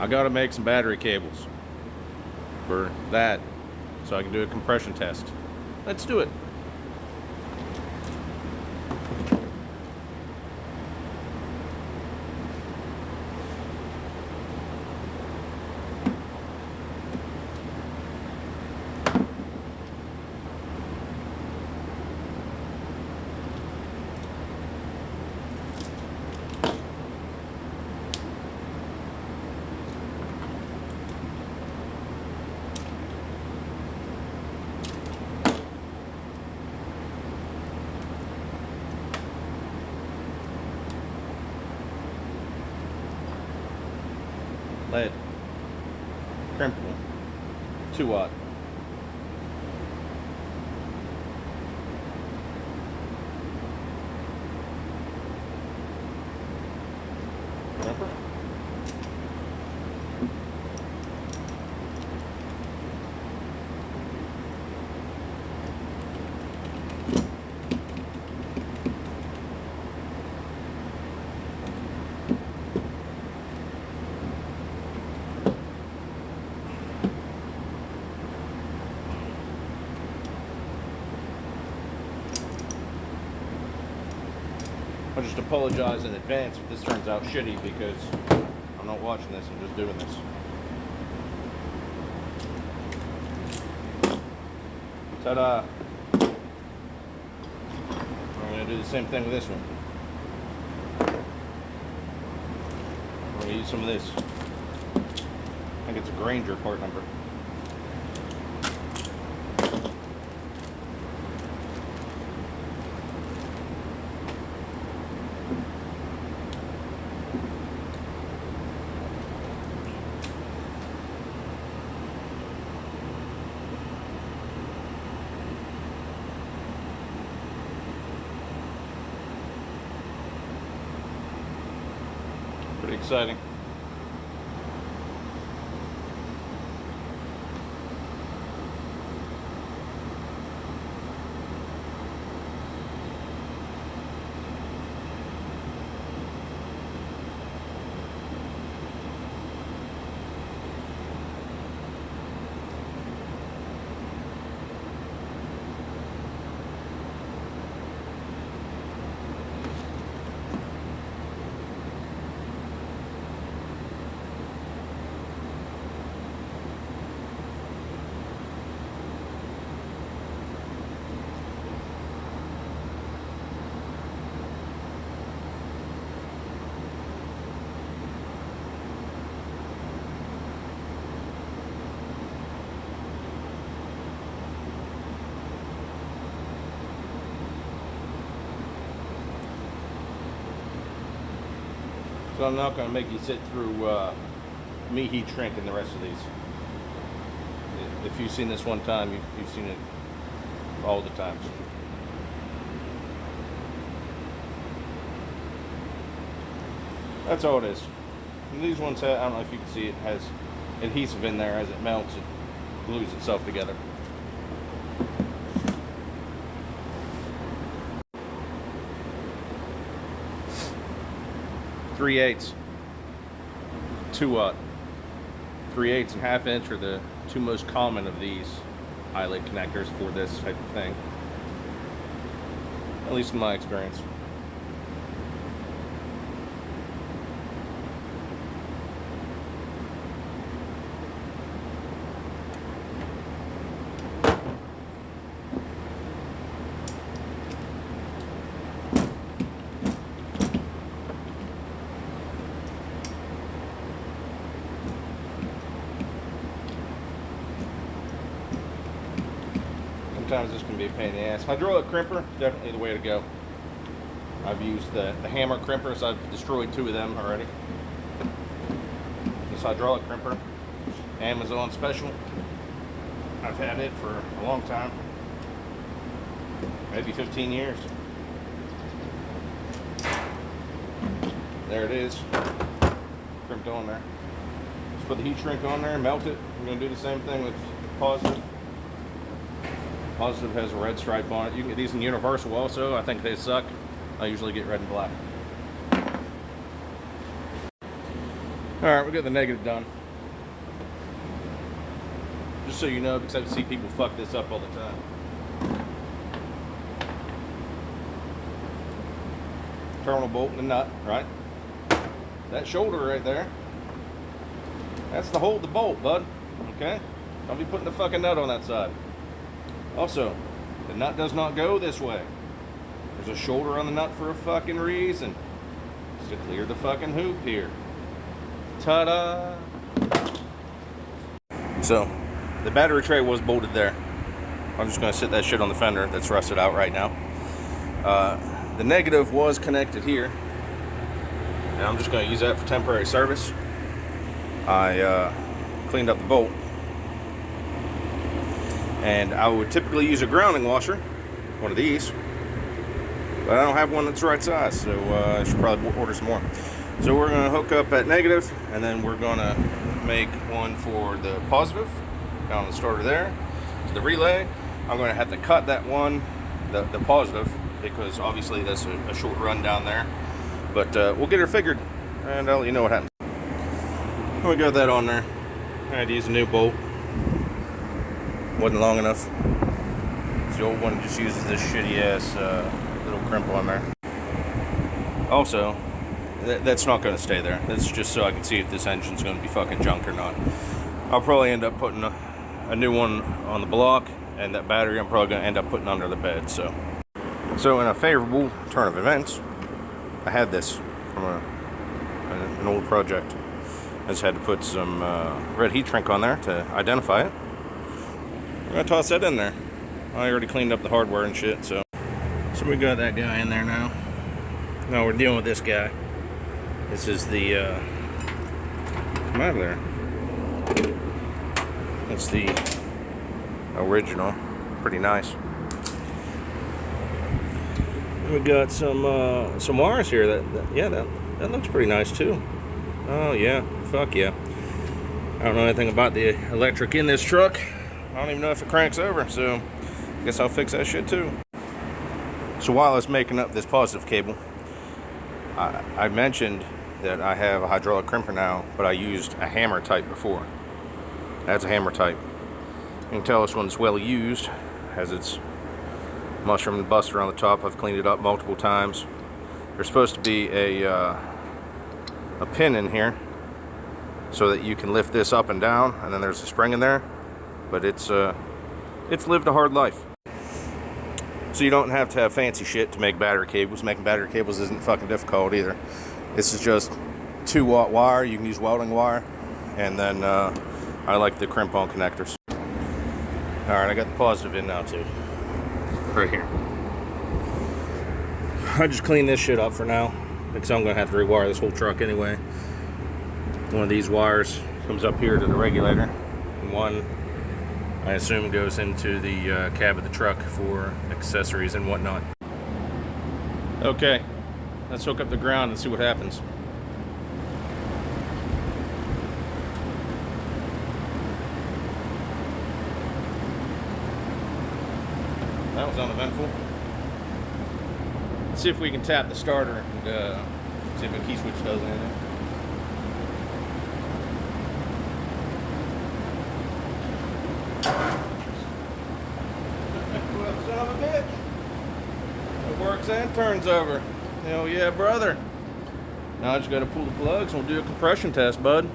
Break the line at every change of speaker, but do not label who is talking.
I gotta make some battery cables for that so I can do a compression test. Let's do it. Lead, crimpable, 2 watt. Crimper. I'll just apologize in advance if this turns out shitty because I'm not watching this, I'm just doing this. Ta-da! I'm going to do the same thing with this one. I'm going to use some of this. I think it's a Granger part number. Pretty exciting. So I'm not going to make you sit through me heat shrinking the rest of these. If you've seen this one time, you've seen it all the times. That's all it is. And these ones, I don't know if you can see, it has adhesive in there. As it melts, it glues itself together. .3/8, 2 watt. 3/8 and ½ inch are the two most common of these eyelet connectors for this type of thing, at least in my experience. Sometimes this can be a pain in the ass. Hydraulic crimper, definitely the way to go. I've used the hammer crimpers. I've destroyed 2 of them already. This hydraulic crimper, Amazon special. I've had it for a long time, maybe 15 years. There it is, crimped on there. Just put the heat shrink on there and melt it. I'm going to do the same thing with positive. Positive has a red stripe on it. You can get these in Universal also. I think they suck. I usually get red and black. Alright, we got the negative done. Just so you know, because I see people fuck this up all the time. Terminal bolt and the nut, right? That shoulder right there, that's to hold the bolt, bud. Okay? Don't be putting the fucking nut on that side. Also, the nut does not go this way. There's a shoulder on the nut for a fucking reason. It's to clear the fucking hoop here. Ta-da! So, the battery tray was bolted there. I'm just going to sit that shit on the fender that's rusted out right now. The negative was connected here. And I'm just going to use that for temporary service. I cleaned up the bolt. And I would typically use a grounding washer, one of these. But I don't have one that's the right size, so I should probably order some more. So we're going to hook up that negative, and then we're going to make one for the positive, down the starter there, to the relay. I'm going to have to cut that one, the positive, because obviously that's a short run down there. But we'll get her figured, and I'll let you know what happens. We got that on there. I had to use a new bolt. Wasn't long enough. The old one just uses this shitty ass little crimp on there. Also, that's not going to stay there. That's just so I can see if this engine's going to be fucking junk or not. I'll probably end up putting a new one on the block, and that battery I'm probably going to end up putting under the bed. So in a favorable turn of events, I had this from an old project. I just had to put some red heat shrink on there to identify it. I'm going to toss that in there. I already cleaned up the hardware and shit, so we got that guy in there now. Now we're dealing with this guy. This is the come out of there. It's the original. Pretty nice. We got some wires here. That looks pretty nice too. Oh yeah, fuck yeah. I don't know anything about the electric in this truck. I don't even know if it cranks over, so I guess I'll fix that shit too. So while I was making up this positive cable, I mentioned that I have a hydraulic crimper now, but I used a hammer type before. That's a hammer type. You can tell this one's well used, has its mushroom and buster on the top. I've cleaned it up multiple times. There's supposed to be a pin in here so that you can lift this up and down, and then there's a spring in there. But it's lived a hard life. So you don't have to have fancy shit to make battery cables. Making battery cables isn't fucking difficult either. This is just 2-watt wire. You can use welding wire. And then I like the crimp-on connectors. Alright, I got the positive in now too. Right here. I just cleaned this shit up for now, because I'm going to have to rewire this whole truck anyway. One of these wires comes up here to the regulator. And one, I assume, goes into the cab of the truck for accessories and whatnot. Okay, let's hook up the ground and see what happens. That was uneventful. Let's see if we can tap the starter and see if a key switch does anything. Well, son of a bitch. It works and turns over. Hell yeah, brother. Now I just gotta pull the plugs and we'll do a compression test, bud.